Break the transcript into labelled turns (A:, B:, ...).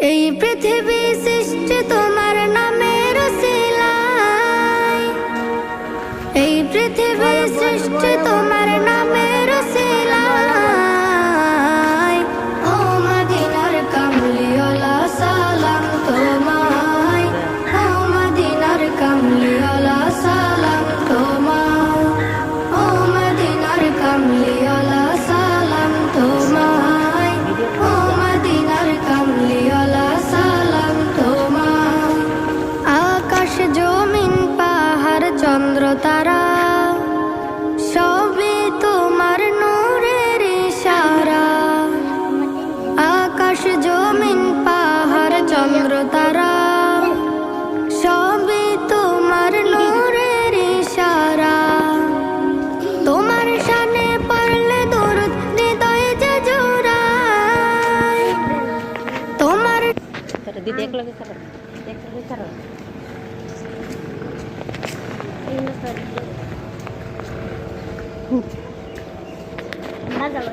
A: এই পৃথিবী সৃষ্টি তোমার নামের উসিলায়, এই পৃথিবী সৃষ্টি তোমার নামের উসিলায়। ও মদিনার কামলিওয়ালা সালাম তোমায়, ও মদিনার কামলিওয়ালা সালাম তোমায়, ও মদিনার কামলিওয়ালা সালাম তোমায়, ও মদিনার কামলিওয়ালা সালাম তোমায়। আকাশ জমিন পাহাড় চন্দ্র তারা সবই তোমার নূরের ইশারা। আকাশ জমিন পাহাড় চন্দ্র তারা সবই তোমার নূরের ইশারা। তোমার শানে পড়লে দরুদ হৃদয় যে জোড়ায়, তোমার
B: देख लगे करो, देख लगे करो। ना चलो।